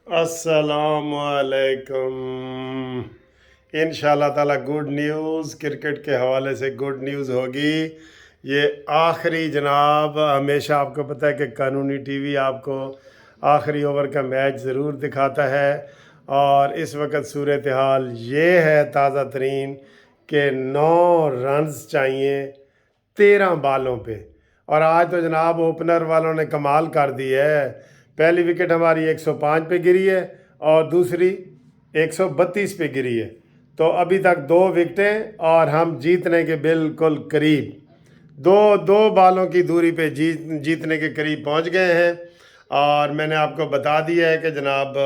السلام علیکم۔ انشاءاللہ تعالی گڈ نیوز کرکٹ کے حوالے سے گڈ نیوز ہوگی۔ یہ آخری جناب، ہمیشہ آپ کو پتہ ہے کہ قانونی ٹی وی آپ کو آخری اوور کا میچ ضرور دکھاتا ہے، اور اس وقت صورتحال یہ ہے تازہ ترین کہ 9 رنز چاہیے 13 بالوں پہ، اور آج تو جناب اوپنر والوں نے کمال کر دی ہے۔ پہلی وکٹ ہماری 105 پہ گری ہے اور دوسری 132 پہ گری ہے، تو ابھی تک 2 وکٹیں اور ہم جیتنے کے بالکل قریب، دو بالوں کی دوری پہ جیتنے کے قریب پہنچ گئے ہیں۔ اور میں نے آپ کو بتا دیا ہے کہ جناب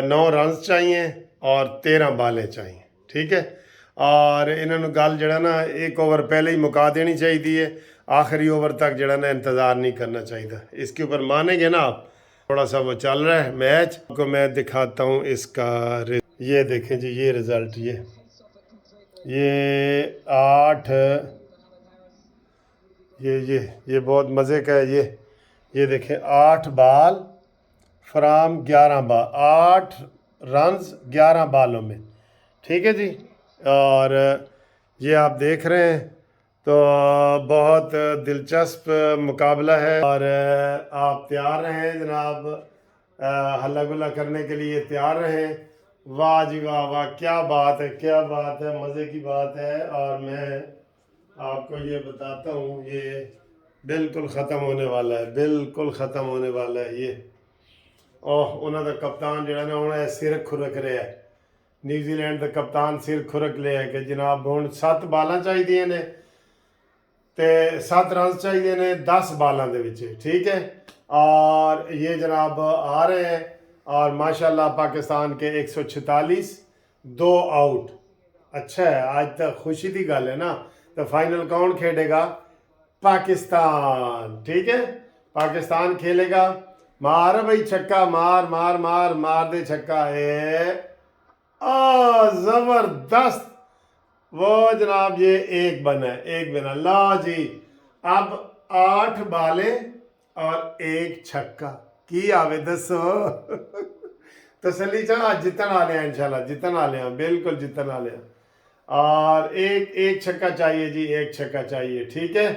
9 رنز چاہیے اور 13 بالیں چاہیے، ٹھیک ہے۔ اور انہوں نے گل جڑا نا 1 اوور پہلے ہی مکا دینی چاہیے، آخری اوور تک جڑا نا انتظار نہیں کرنا چاہیے۔ اس کے اوپر مانیں گے نا آپ؟ تھوڑا سا وہ چل رہا ہے میچ، آپ کو میں دکھاتا ہوں اس کا یہ دیکھیں جی، یہ رزلٹ، یہ 8، یہ بہت مزے کا ہے۔ یہ دیکھیں 8 بال فرام 11 بال، 8 رنز 11 بالوں میں، ٹھیک ہے جی۔ اور یہ آپ دیکھ رہے ہیں تو بہت دلچسپ مقابلہ ہے، اور آپ تیار رہیں جناب، ہلا گلا کرنے کے لیے تیار رہیں۔ واہ جی واہ واہ، کیا بات ہے، کیا بات ہے، مزے کی بات ہے۔ اور میں آپ کو یہ بتاتا ہوں، یہ بالکل ختم ہونے والا ہے، بالکل ختم ہونے والا ہے یہ۔ انہوں دا کپتان جڑا نا انہیں سر کھرک رہا ہے، نیوزی لینڈ دا کپتان سر کھرک لیا ہے کہ جناب ہوں 7 بالاں چاہیے نے تے 7 رنز چاہیے نے 10 بالاں دے وچ، ٹھیک ہے۔ اور یہ جناب آ رہے ہیں، اور ماشاءاللہ پاکستان کے 146، 2 آؤٹ۔ اچھا ہے، آج تک خوشی دی گل ہے نا۔ تو فائنل کون کھیلے گا؟ پاکستان، ٹھیک ہے، پاکستان کھیلے گا۔ مار بھائی چھکا، مار مار مار مار دے چھکا ہے، زبردست۔ وہ جناب یہ ایک بنا ہے، ایک بنا، لا جی۔ اب 8 بالیں اور 1 چھکا کی آوے دسو۔ تسلی چاہ جتن آ لیا، انشاءاللہ جتن آ لیا، بالکل جتن آ لیا۔ اور ایک چھکا چاہیے جی، 1 چھکا چاہیے، ٹھیک ہے۔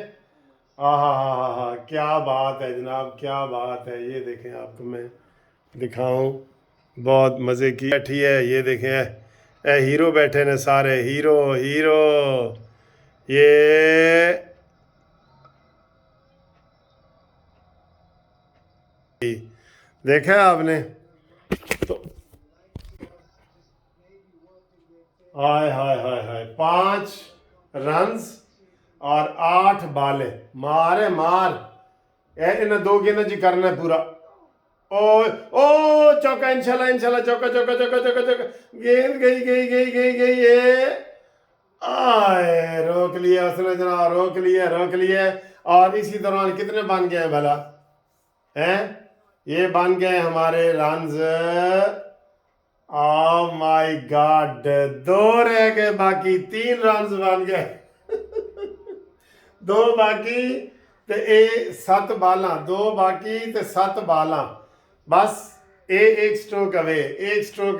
ہاں، کیا بات ہے جناب، کیا بات ہے۔ یہ دیکھیں آپ کو میں دکھاؤں، بہت مزے کی بیٹھی ہے۔ یہ دیکھیں اے ہیرو بیٹھے نے سارے، ہیرو ہیرو۔ یہ دیکھا آپ نے تو، ہائے ہائے ہائے ہائے، 5 رنز اور 8 بالیں، مارے مار۔ انہیں 2 گیندیں جی کرنا ہے پورا۔ چوکا، انشاءاللہ چوکا چوکا چوکا چوکا چوکا، گیند گئی گئی گئی گئی گئی، روک لیا اس نے جناب، روک لیا۔ اور اسی دوران کتنے بن گئے ہیں بھلا؟ یہ بن گئے ہمارے رنز، مائی گاڈ، 2 رہ گئے باقی، 3 رنز بن گئے، 2 باقی تے 7 بالاں، 2 باقی تے 7 بالاں، بس ایک سٹروک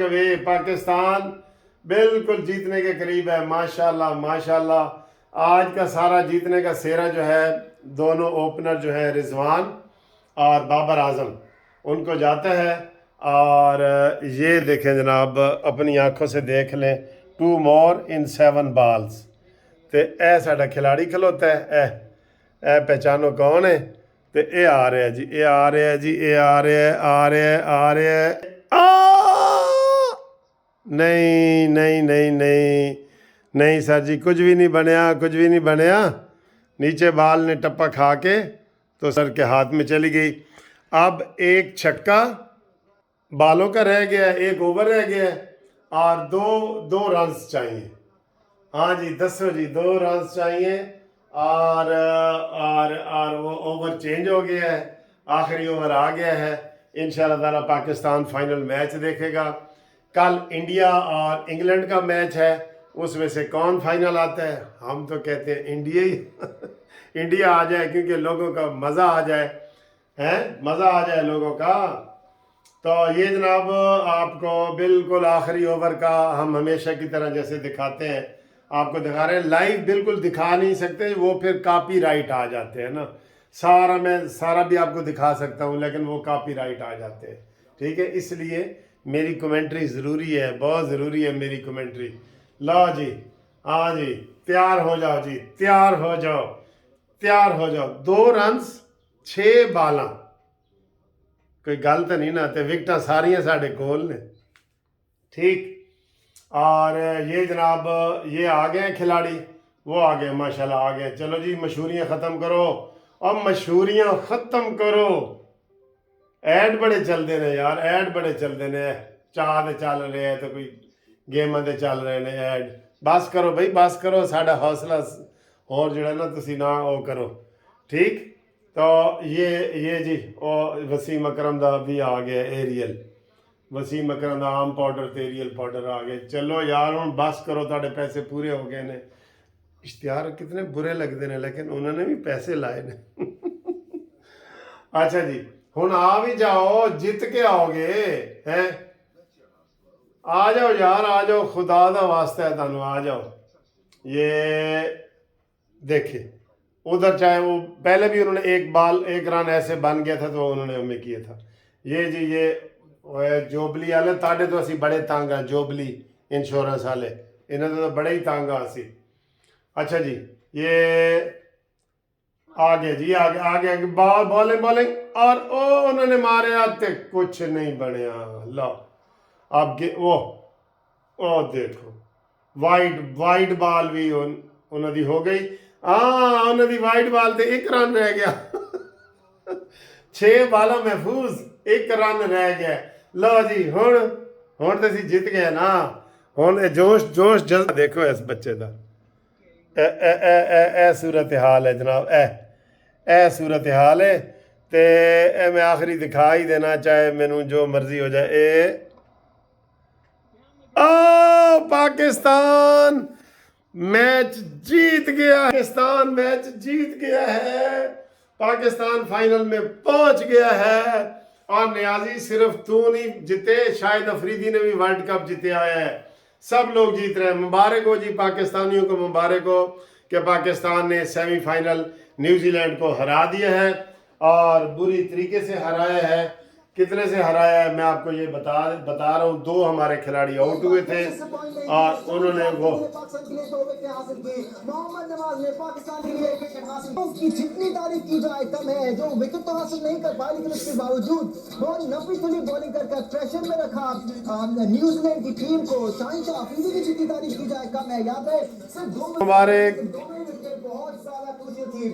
اوے، پاکستان بالکل جیتنے کے قریب ہے۔ ماشاءاللہ ماشاءاللہ، آج کا سارا جیتنے کا سہرا جو ہے دونوں اوپنر جو ہے رضوان اور بابر اعظم، ان کو جاتا ہے۔ اور یہ دیکھیں جناب، اپنی آنکھوں سے دیکھ لیں، 2 مور ان 7 بالز، تے اے ساڑھا کھلاڑی کھلوتا ہے، اے پہچانو کون ہے؟ تے اے آ رہے ہیں جی، اے آ رہے ہیں جی، اے آ رہے ہیں۔ نہیں سر جی، کچھ بھی نہیں بنیا، نیچے بال نے ٹپا کھا کے تو سر کے ہاتھ میں چلی گئی۔ اب 1 چھکا بالوں کا رہ گیا ہے، 1 اوور رہ گیا ہے، اور 2 رنز چاہیے۔ ہاں جی دسو جی، 2 رنز چاہیے، اور وہ اوور چینج ہو گیا ہے، آخری اوور آ گیا ہے۔ انشاءاللہ تعالی پاکستان فائنل میچ دیکھے گا۔ کل انڈیا اور انگلینڈ کا میچ ہے، اس میں سے کون فائنل آتا ہے؟ ہم تو کہتے ہیں انڈیا ہی انڈیا آ جائے، کیونکہ لوگوں کا مزہ آ جائے، مزہ آ جائے لوگوں کا۔ تو یہ جناب آپ کو بالکل آخری اوور کا ہم ہمیشہ کی طرح جیسے دکھاتے ہیں آپ کو دکھا رہے ہیں، لائیو بالکل دکھا نہیں سکتے، وہ پھر کاپی رائٹ آ جاتے ہیں نا، میں سارا بھی آپ کو دکھا سکتا ہوں لیکن وہ کاپی رائٹ آ جاتے ہیں، ٹھیک ہے، اس لیے میری کمنٹری ضروری ہے، بہت ضروری ہے میری کمنٹری۔ لو جی، ہاں جی، تیار ہو جاؤ جی، تیار ہو جاؤ، تیار ہو جاؤ، 2 رنز 6 بالاں، کوئی گل تو نہیں نہ تے وکٹاں ساریاں ساڑھے کول نے، ٹھیک۔ اور یہ جناب یہ آگئے ہیں کھلاڑی، وہ آگئے ماشاءاللہ آگئے، چلو جی مشہوریاں ختم کرو، اب مشہوریاں ختم کرو، ایڈ بڑے چل دے نے یار، ایڈ بڑے چل دے نے، چاہ دے چل رہے ہیں تو کوئی گیماں دے چل رہے نے ایڈ، بس کرو بھائی بس کرو، ساڑھا حوصلہ اور جڑا نا تسی نہ او کرو، ٹھیک۔ تو یہ جی وسیم اکرم دا بھی آ گیا ایریل، وسیم اکرم دا آم پاؤڈر تے ایریل پاؤڈر آ گئے، چلو یار ہوں بس کرو، تاڑے پیسے پورے ہو گئے نے، اشتہار کتنے برے لگتے ہیں لیکن انہوں نے بھی پیسے لائے نے۔ اچھا جی ہوں آ بھی جاؤ، جت کے آؤ گے ہیں، آ جاؤ یار آ جاؤ، خدا دا واسطہ ہے تانوں، آ جاؤ۔ یہ دیکھیں ادھر چاہے وہ پہلے بھی انہوں نے ایک رن ایسے بن گیا تھا تو انہوں نے ہمیں کیا تھا، یہ جی یہ جوبلی والے تاڑے تو اسی بڑے تانگ ہیں، جوبلی انشورنس والے انہوں نے تو بڑے ہی تانگ آ سی۔ اچھا جی یہ آگے جی آگے بالنگ اور انہوں نے مارے آتے کچھ نہیں بنیا، لو اب وہ دیکھو وائٹ بال بھی انہوں دی ہو گئی، ہاں انہوں دی وائٹ بال تے 1 رن رہ گیا، 6 بالاں محفوظ، 1 رن رہ گیا، لو جی ہون تے سی جت گئے نا، ہون جوش جذبہ دیکھو اس بچے دا، اے صورتحال ہے جناب، اے صورتحال ہے، تے اے میں آخری دکھا ہی دینا چاہے مینوں جو مرضی ہو جائے، پاکستان میچ جیت گیا، پاکستان میچ جیت گیا ہے، پاکستان فائنل میں پہنچ گیا ہے، اور نیازی صرف تو نہیں جتے، شاہد افریدی نے بھی ورلڈ کپ جتے آیا ہے، سب لوگ جیت رہے ہیں، مبارک ہو جی پاکستانیوں کو، مبارک ہو کہ پاکستان نے سیمی فائنل نیوزی لینڈ کو ہرا دیا ہے، اور بری طریقے سے ہرایا ہے، کتنے سے ہرایا ہے میں آپ کو یہ بتا رہا ہوں، 2 ہمارے کھلاڑی آؤٹ ہوئے تھے اور انہوں نے وہ محمد نواز نے پاکستان کے لیے وکٹ حاصل کی، جتنی تعریف کی جائے کم ہے، جو وکٹ تو حاصل نہیں کر پائی لیکن اس کے باوجود بہت نفی تلی بالنگ کر کر پریشر میں رکھا نیوزی لینڈ کی ٹیم کو، شاہد افریدی کی جتنی تعریف کی جائے کم ہے، یاد ہے صرف 2 ہمارے بہت زیادہ خوشی تھی۔